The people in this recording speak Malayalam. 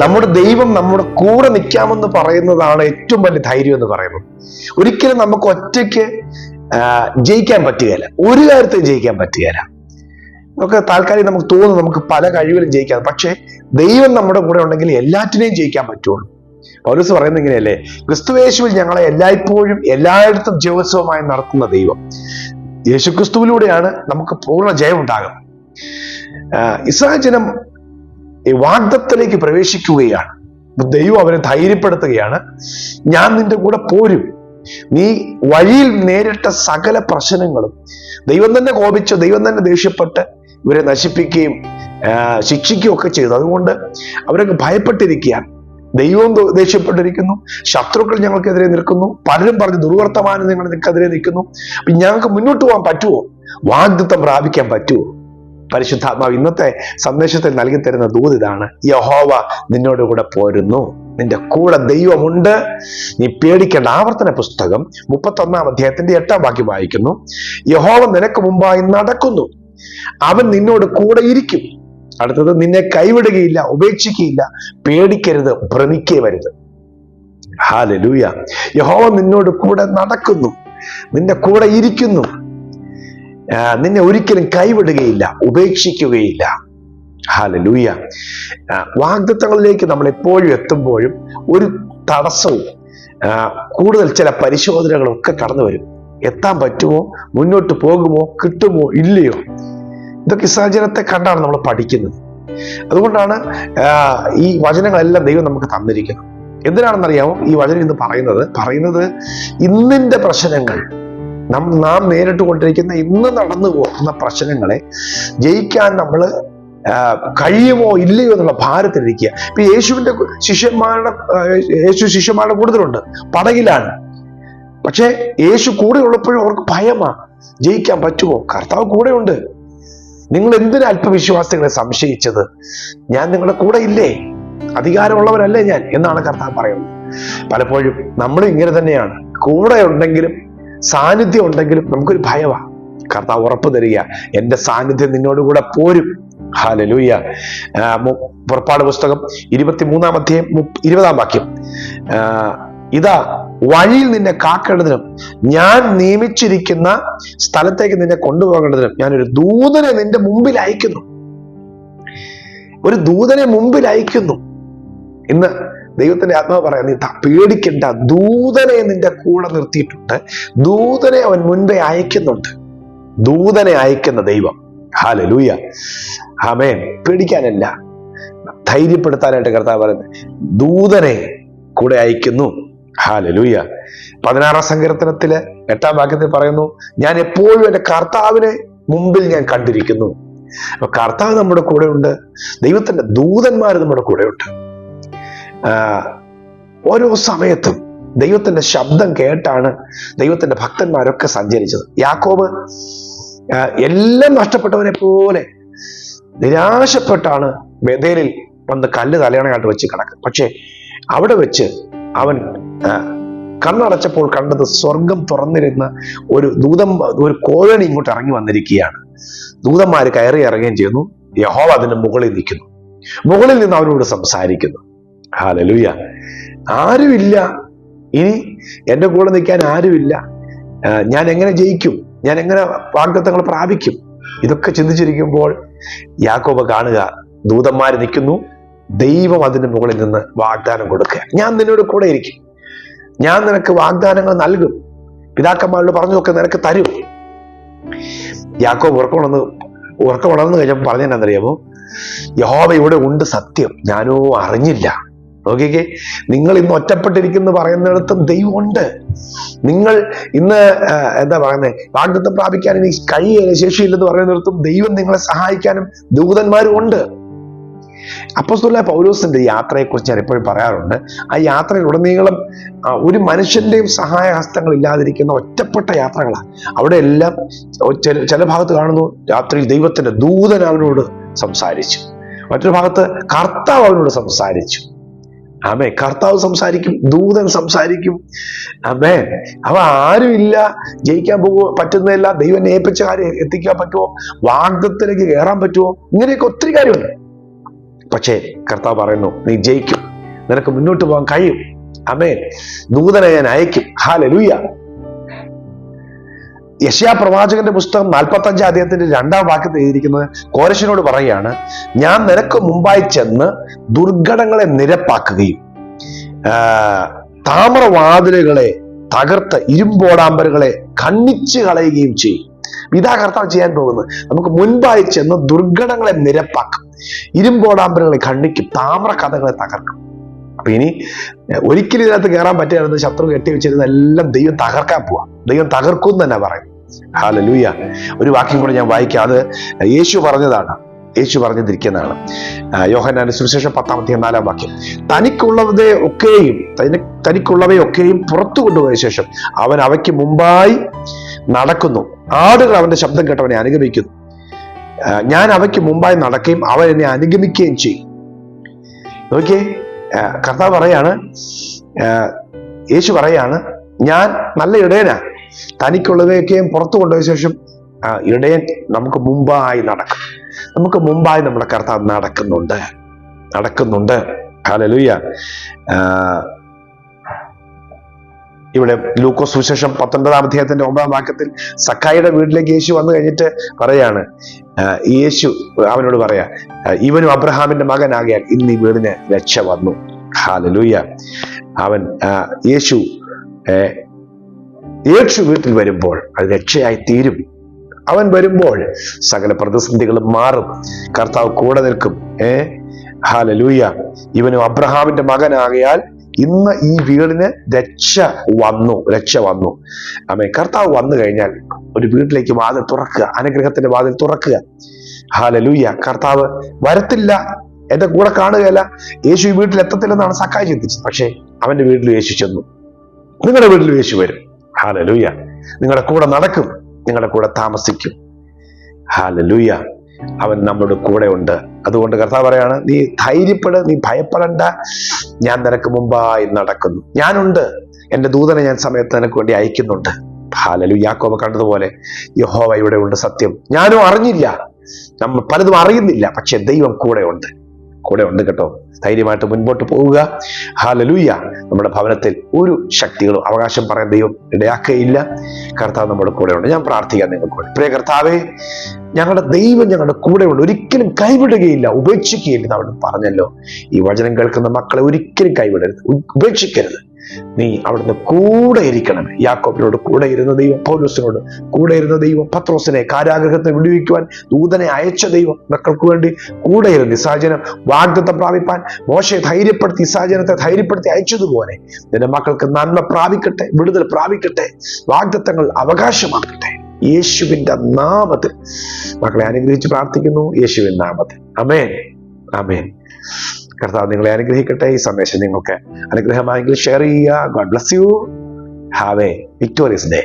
നമ്മുടെ ദൈവം നമ്മുടെ കൂടെ നിൽക്കാമെന്ന് പറയുന്നതാണ് ഏറ്റവും വലിയ ധൈര്യം എന്ന് പറയുന്നത്. ഒരിക്കലും നമുക്ക് ഒറ്റയ്ക്ക് ജയിക്കാൻ പറ്റുകയില്ല, ഒരു കാര്യത്തിൽ ജയിക്കാൻ പറ്റുകയില്ല. നമുക്ക് താൽക്കാലികം നമുക്ക് തോന്നും നമുക്ക് പല കഴിവിലും ജയിക്കാം, പക്ഷെ ദൈവം നമ്മുടെ കൂടെ ഉണ്ടെങ്കിൽ എല്ലാറ്റിനെയും ജയിക്കാൻ പറ്റുള്ളൂ. പൗലോസ് പറയുന്നത് ഇങ്ങനെയല്ലേ, ക്രിസ്തുയേശുവിൽ ഞങ്ങളെ എല്ലായ്പ്പോഴും എല്ലായിടത്തും ജയോത്സവമായി നടത്തുന്ന ദൈവം. യേശുക്രിസ്തുവിലൂടെയാണ് നമുക്ക് പൂർണ്ണ ജയം ഉണ്ടാകുന്നത്. ഇസ്രായേൽ ജനം ഈ വാഗ്ദത്തത്തിലേക്ക് പ്രവേശിക്കുകയാണ്. ദൈവം അവരെ ധൈര്യപ്പെടുത്തുകയാണ്, ഞാൻ നിന്റെ കൂടെ പോരും. നീ വഴിയിൽ നേരിട്ട സകല പ്രശ്നങ്ങളും ദൈവം തന്നെ കോപിച്ച്, ദൈവം തന്നെ ദേഷ്യപ്പെട്ട് ഇവരെ നശിപ്പിക്കുകയും ശിക്ഷിക്കുകയും ഒക്കെ ചെയ്തു. അതുകൊണ്ട് അവരൊക്കെ ഭയപ്പെട്ടിരിക്കുകയാണ്. ദൈവവും ദേഷ്യപ്പെട്ടിരിക്കുന്നു, ശത്രുക്കൾ ഞങ്ങൾക്കെതിരെ നിൽക്കുന്നു, പലരും പറഞ്ഞ് ദുർവർത്തമാനം നിങ്ങൾക്കെതിരെ നിൽക്കുന്നു. അപ്പൊ ഞങ്ങൾക്ക് മുന്നോട്ട് പോകാൻ പറ്റുമോ? വാഗ്ദത്തം പ്രാപിക്കാൻ പറ്റുമോ? പരിശുദ്ധാത്മാവ് ഇന്നത്തെ സന്ദേശത്തിൽ നൽകി തരുന്ന ദൂത് ഇതാണ്: യഹോവ നിന്നോട് കൂടെ പോരുന്നു, നിന്റെ കൂടെ ദൈവമുണ്ട്, നീ പേടിക്കേണ്ട. ആവർത്തന പുസ്തകം 31-ാം അധ്യായത്തിന്റെ 8-ാം വാക്യം വായിക്കുന്നു: യഹോവ നിനക്ക് മുമ്പായി നടക്കുന്നു, അവൻ നിന്നോട് കൂടെ ഇരിക്കും. അടുത്തത്, നിന്നെ കൈവിടുകയില്ല, ഉപേക്ഷിക്കുകയില്ല, പേടിക്കരുത്, ഭ്രമിക്കരുത്. ഹല്ലേലൂയ. യഹോവ നിന്നോട് കൂടെ നടക്കുന്നു, നിന്റെ കൂടെ ഇരിക്കുന്നു, നിന്നെ ഒരിക്കലും കൈവിടുകയില്ല, ഉപേക്ഷിക്കുകയില്ല. ഹല്ലേലൂയ. വാഗ്ദത്തങ്ങളിലേക്ക് നമ്മൾ എപ്പോഴും എത്തുമ്പോഴും ഒരു തടസ്സവും കൂടുതൽ ചില പരിശോധനകളും ഒക്കെ കടന്നു വരും. എത്താൻ പറ്റുമോ? മുന്നോട്ട് പോകുമോ? കിട്ടുമോ? ഇല്ലയോ? ഇതൊക്കെ ഇസ്രായേൽ ജനത്തെ കണ്ടാണ് നമ്മൾ പഠിക്കുന്നത്. അതുകൊണ്ടാണ് ഈ വചനങ്ങളെല്ലാം ദൈവം നമുക്ക് തന്നിരിക്കുന്നത്. എന്തിനാണെന്നറിയാമോ ഈ വചനം ഇന്ന് പറയുന്നത് ഇന്നിന്റെ പ്രശ്നങ്ങൾ, നാം നേരിട്ട് കൊണ്ടിരിക്കുന്ന ഇന്ന് നടന്നു പോകുന്ന പ്രശ്നങ്ങളെ ജയിക്കാൻ നമ്മൾ കഴിയുമോ ഇല്ലയോ എന്നുള്ള ഭാരത്തിലിരിക്കുക. ഇപ്പൊ യേശു ശിഷ്യന്മാരുടെ കൂടുതലുണ്ട്, പടകിലാണ്. പക്ഷെ യേശു കൂടെ ഉള്ളപ്പോഴും അവർക്ക് ഭയമാ, ജയിക്കാൻ പറ്റുമോ? കർത്താവ് കൂടെ ഉണ്ട്. നിങ്ങൾ എന്തിനാ അല്പവിശ്വാസികളെ സംശയിച്ചത്? ഞാൻ നിങ്ങളുടെ കൂടെ ഇല്ലേ? അധികാരമുള്ളവരല്ലേ ഞാൻ എന്നാണ് കർത്താവ് പറയുന്നത്. പലപ്പോഴും നമ്മളും ഇങ്ങനെ തന്നെയാണ്. കൂടെ ഉണ്ടെങ്കിലും സാന്നിധ്യം ഉണ്ടെങ്കിലും നമുക്കൊരു ഭയമാ. കർത്താവ് ഉറപ്പ് തരിക, എന്റെ സാന്നിധ്യം നിന്നോട് കൂടെ പോരും. ഹല്ലേലൂയ. പുറപ്പാട് പുസ്തകം 23-ാം അധ്യായം 20-ാം വാക്യം: ഇതാ വഴിയിൽ നിന്നെ കാക്കേണ്ടതിനും ഞാൻ നിയമിച്ചിരിക്കുന്ന സ്ഥലത്തേക്ക് നിന്നെ കൊണ്ടുപോകേണ്ടതിനും ഞാനൊരു ദൂതനെ നിന്റെ മുമ്പിൽ അയക്കുന്നു. ഒരു ദൂതനെ മുമ്പിൽ അയക്കുന്നു. ഇന്ന് ദൈവത്തിന്റെ ആത്മാവ് പറയാം, നീ പേടിക്കണ്ട, ദൂതനെ നിന്റെ കൂടെ നിർത്തിയിട്ടുണ്ട്, ദൂതനെ അവൻ മുൻപേ അയക്കുന്നുണ്ട്. ദൂതനെ അയക്കുന്ന ദൈവം. ഹല്ലേലൂയ. ആമേൻ. പേടിക്കാനല്ല, ധൈര്യപ്പെടുത്താനായിട്ട് കർത്താവ് പറയുന്നത്, ദൂതനെ കൂടെ അയക്കുന്നു. ഹല്ലേലൂയ. 16-ാം സങ്കീർത്തനത്തിലെ 8-ാം വാക്യത്തിൽ പറയുന്നു, ഞാൻ എപ്പോഴും എൻ്റെ കർത്താവിനെ മുമ്പിൽ ഞാൻ കണ്ടിരിക്കുന്നു. അപ്പൊ കർത്താവ് നമ്മുടെ കൂടെ ഉണ്ട്, ദൈവത്തിന്റെ ദൂതന്മാർ നമ്മുടെ കൂടെ ഉണ്ട്. ഓരോ സമയത്തും ദൈവത്തിന്റെ ശബ്ദം കേട്ടാണ് ദൈവത്തിന്റെ ഭക്തന്മാരൊക്കെ സഞ്ചരിച്ചത്. യാക്കോബ് എല്ലാം നഷ്ടപ്പെട്ടവനെ പോലെ നിരാശപ്പെട്ടാണ് ബേഥേലിൽ വന്ന് കല്ല് തലയണയായിട്ട് വെച്ച് കിടക്കുക. പക്ഷെ അവിടെ വെച്ച് അവൻ കണ്ണടച്ചപ്പോൾ കണ്ടത് സ്വർഗം തുറന്നിരുന്ന ഒരു കോഴണി ഇങ്ങോട്ട് ഇറങ്ങി വന്നിരിക്കുകയാണ്. ദൂതന്മാര് കയറി ഇറങ്ങുകയും ചെയ്യുന്നു. യഹോവ അതിന്റെ മുകളിൽ നിൽക്കുന്നു, മുകളിൽ നിന്ന് അവരോട് സംസാരിക്കുന്നു. ഹല്ലേലൂയ. ആരുമില്ല, ഇനി എൻ്റെ കൂടെ നിൽക്കാൻ ആരുമില്ല, ഞാൻ എങ്ങനെ ജയിക്കും, ഞാൻ എങ്ങനെ വാഗ്ദത്തങ്ങൾ പ്രാപിക്കും? ഇതൊക്കെ ചിന്തിച്ചിരിക്കുമ്പോൾ യാക്കോബ് കാണുക, ദൂതന്മാര് നിൽക്കുന്നു, ദൈവം അതിന്റെ മുകളിൽ നിന്ന് വാഗ്ദാനം കൊടുക്കുക. ഞാൻ നിന്നോട് കൂടെ ഇരിക്കും, ഞാൻ നിനക്ക് വാഗ്ദാനങ്ങൾ നൽകും, പിതാക്കന്മാരോട് പറഞ്ഞതൊക്കെ നിനക്ക് തരും. യാക്കോബ് ഉറക്കം ഉണർന്നു കഴിഞ്ഞപ്പോൾ പറഞ്ഞെന്നറിയാമോ? യഹോവ ഇവിടെ ഉണ്ട് സത്യം, ഞാനോ അറിഞ്ഞില്ല. നോക്കിക്കേ, നിങ്ങൾ ഇന്ന് ഒറ്റപ്പെട്ടിരിക്കുന്നു പറയുന്നിടത്തും ദൈവമുണ്ട്. നിങ്ങൾ ഇന്ന് എന്താ പറയുന്നത്, വാഗ്ദത്തം പ്രാപിക്കാൻ ഇനി കഴിയില്ല, ശേഷിയില്ലെന്ന് പറയുന്നിടത്തും ദൈവം നിങ്ങളെ സഹായിക്കാനും ദൂതന്മാരും ഉണ്ട്. അപ്പോസ്തലനായ പൗലോസിന്റെ യാത്രയെക്കുറിച്ച് ഞാൻ എപ്പോഴും പറയാറുണ്ട്. ആ യാത്രയിലുടനീളം ഒരു മനുഷ്യന്റെയും സഹായഹസ്തങ്ങൾ ഇല്ലാതിരിക്കുന്ന ഒറ്റപ്പെട്ട യാത്രകളാണ്. അവിടെ എല്ലാം ചില ഭാഗത്ത് കാണുന്നു, രാത്രിയിൽ ദൈവത്തിന്റെ ദൂതൻ അവനോട് സംസാരിച്ചു, മറ്റൊരു ഭാഗത്ത് കർത്താവ് അവനോട് സംസാരിച്ചു. ആമേ. കർത്താവ് സംസാരിക്കും, ദൂതൻ സംസാരിക്കും. ആമേ. അവ ആരുമില്ല, ജയിക്കാൻ പറ്റുന്നതല്ല, ദൈവം ഏൽപ്പിച്ച കാര്യം എത്തിക്കാൻ പറ്റുമോ, വാഗ്ദത്തത്തിലേക്ക് കയറാൻ പറ്റുമോ, ഇങ്ങനെയൊക്കെ ഒത്തിരി കാര്യമുണ്ട്. പക്ഷേ കർത്താവ് പറയുന്നു, നീ ജയിക്കും, നിനക്ക് മുന്നോട്ട് പോകാൻ കഴിയും. ആമേൻ. ദൂതനെ ഞാൻ അയക്കും. ഹല്ലേലൂയ. യെശയ്യാ പ്രവാചകന്റെ പുസ്തകം 45 അധ്യായത്തിന്റെ 2-ാം വാക്യത്തിൽ എഴുതിയിരിക്കുന്നത് കോരശിനോട് പറയുകയാണ്, ഞാൻ നിനക്ക് മുമ്പായി ചെന്ന് ദുർഘടങ്ങളെ നിരപ്പാക്കുകയും താമ്രവാതിലുകളെ തകർത്ത് ഇരുമ്പോടാമ്പലുകളെ ഖണ്ഡിച്ചു കളയുകയും ചെയ്യും. ഇതാ കർത്താവ് ചെയ്യാൻ പോകുന്നത്. നമുക്ക് മുൻപായി ചെന്ന് ദുർഘടങ്ങളെ നിരപ്പാക്കും, ഇരുമ്പോടാമ്പലുകളെ ഖണ്ഡിക്കും, താമ്ര കഥകളെ തകർക്കും. അപ്പൊ ഇനി ഒരിക്കലും ഇതിനകത്ത് കയറാൻ പറ്റിയായിരുന്നു ശത്രു കെട്ടി വെച്ചിരുന്നെല്ലാം ദൈവം തകർക്കാൻ പോവാ. ദൈവം തകർക്കും തന്നെ പറയും. ഹല്ലേലൂയ. ഒരു വാക്യം കൂടെ ഞാൻ വായിക്കാം. അത് യേശു പറഞ്ഞതാണ്, യേശു പറഞ്ഞിരിക്കുന്നതാണ്. യോഹന്നാന്റെ സുവിശേഷം 10-ാം അധ്യായം 4-ാം വാക്യം. തനിക്കുള്ളവയൊക്കെയും പുറത്തു കൊണ്ടുപോയ ശേഷം അവൻ അവയ്ക്ക് മുമ്പായി നടക്കുന്നു. ആടുകൾ അവന്റെ ശബ്ദം കേട്ടവനെ അനുഗമിക്കുന്നു. ഞാൻ അവയ്ക്ക് മുമ്പായി നടക്കുകയും അവൻ എന്നെ അനുഗമിക്കുകയും ചെയ്യും. നോക്കിയേ, കർത്താവ് പറയാണ്, യേശു പറയാണ്, ഞാൻ നല്ല ഇടയനാ, തനിക്കുള്ളവയൊക്കെയും പുറത്തു കൊണ്ടുപോയ ശേഷം ഇടയൻ നമുക്ക് മുമ്പായി നടക്കും. നമുക്ക് മുമ്പായി നമ്മുടെ കർത്താവ് നടക്കുന്നുണ്ട്. ഹല്ലേലൂയ. ഇവിടെ ലൂക്കോസ് സുവിശേഷം 19-ാം അധ്യായത്തിന്റെ 9-ാം വാക്യത്തിൽ സക്കായിയുടെ വീട്ടിലേക്ക് യേശു വന്നു കഴിഞ്ഞിട്ട് പറയാണ്, യേശു അവനോട് പറയാ, ഇവനും അബ്രഹാമിന്റെ മകനാകിയാൽ ഇന്ന് ഈ വീടിന് രക്ഷ വന്നു. ഹല്ലേലൂയ. യേശു വീട്ടിൽ വരുമ്പോൾ അത് രക്ഷയായി തീരും. അവൻ വരുമ്പോൾ സകല പ്രതിസന്ധികളും മാറും. കർത്താവ് കൂടെ നിൽക്കും. ഹല്ലേലൂയ. ഇവനും അബ്രഹാമിന്റെ മകനാകിയാൽ ഇന്ന് ഈ വീടിന് രക്ഷ വന്നു. ആമേൻ. കർത്താവ് വന്നു കഴിഞ്ഞാൽ ഒരു വീട്ടിലേക്ക് വാതിൽ തുറക്കുക, അനുഗ്രഹത്തിന്റെ വാതിൽ തുറക്കുക. ഹല്ലേലൂയ. കർത്താവ് വരത്തില്ല, എന്റെ കൂടെ കാണുകയല്ല, യേശു ഈ വീട്ടിൽ എത്തത്തില്ലെന്നാണ് സക്കായി ചിന്തിച്ചത്. പക്ഷേ അവന്റെ വീട്ടിൽ യേശു ചെന്നു. നിങ്ങളുടെ വീട്ടിൽ യേശു വരും. ഹല്ലേലൂയ. നിങ്ങളുടെ കൂടെ നടക്കും, നിങ്ങളുടെ കൂടെ താമസിക്കും. ഹല്ലേലൂയ. അവൻ നമ്മുടെ കൂടെ ഉണ്ട്. അതുകൊണ്ട് കർത്താവ് പറയാണ്, നീ ധൈര്യപ്പെട്, നീ ഭയപ്പെടണ്ട, ഞാൻ നിനക്ക് മുമ്പായി നടക്കുന്നു. ഞാനുണ്ട്, എന്റെ ദൂതനെ ഞാൻ സമയത്ത് നിനക്ക് വേണ്ടി അയക്കുന്നുണ്ട്. ഹല്ലേലൂയ. യാക്കോബ് കണ്ടതുപോലെ യഹോവ ഇവിടെ ഉണ്ട്. സത്യം, ഞാനും അറിഞ്ഞില്ല, നമ്മൾ പലതും അറിയുന്നില്ല, പക്ഷെ ദൈവം കൂടെ ഉണ്ട് കേട്ടോ. ധൈര്യമായിട്ട് മുൻപോട്ട് പോവുക. ഹല്ലേലൂയ. നമ്മുടെ ഭവനത്തിൽ ഒരു ശക്തികളും അവകാശം പറയാൻ ദൈവം ഇടയാക്കുകയില്ല. കർത്താവ് നമ്മുടെ കൂടെ ഉണ്ട്. ഞാൻ പ്രാർത്ഥിക്കാം നിങ്ങൾക്ക് വേണ്ടി. പ്രിയ കർത്താവേ, ഞങ്ങളുടെ ദൈവം ഞങ്ങളുടെ കൂടെ ഉണ്ട്, ഒരിക്കലും കൈവിടുകയില്ല, ഉപേക്ഷിക്കുകയില്ല എന്ന് അവിടെ പറഞ്ഞല്ലോ. ഈ വചനം കേൾക്കുന്ന മക്കളെ ഒരിക്കലും കൈവിടരുത്, ഉപേക്ഷിക്കരുത്. നീ അവിടുന്ന് കൂടെ ഇരിക്കണം. യാക്കോബിനോട് കൂടെ ഇരുന്ന ദൈവം, പൗലോസിനോട് കൂടെ ഇരുന്ന ദൈവം, പത്രോസിനെ കാരാഗൃഹത്തെ വിടുവിക്കുവാൻ ദൂതനെ അയച്ച ദൈവം, മക്കൾക്ക് വേണ്ടി കൂടെ ഇരുന്ന് ഇസ്രായേലിന് വാഗ്ദത്തം പ്രാപിപ്പാൻ മോശയെ ധൈര്യപ്പെടുത്തി, ഇസ്രായേലിനെ ധൈര്യപ്പെടുത്തി അയച്ചതുപോലെ നിന്റെ മക്കൾക്ക് നന്മ പ്രാപിക്കട്ടെ, വിടുതൽ പ്രാപിക്കട്ടെ, വാഗ്ദത്തങ്ങൾ അവകാശമാക്കട്ടെ. യേശുവിന്റെ നാമത്തിൽ മക്കളെ അനുഗ്രഹിച്ച് പ്രാർത്ഥിക്കുന്നു. യേശുവിൻ നാമത്തിൽ. ആമേൻ. ആമേൻ. കർത്താവ് നിങ്ങളെ അനുഗ്രഹിക്കട്ടെ. ഈ സന്ദേശം നിങ്ങൾക്ക് അനുഗ്രഹമായെങ്കിൽ ഷെയർ ചെയ്യുക. God bless you. Have A victorious day.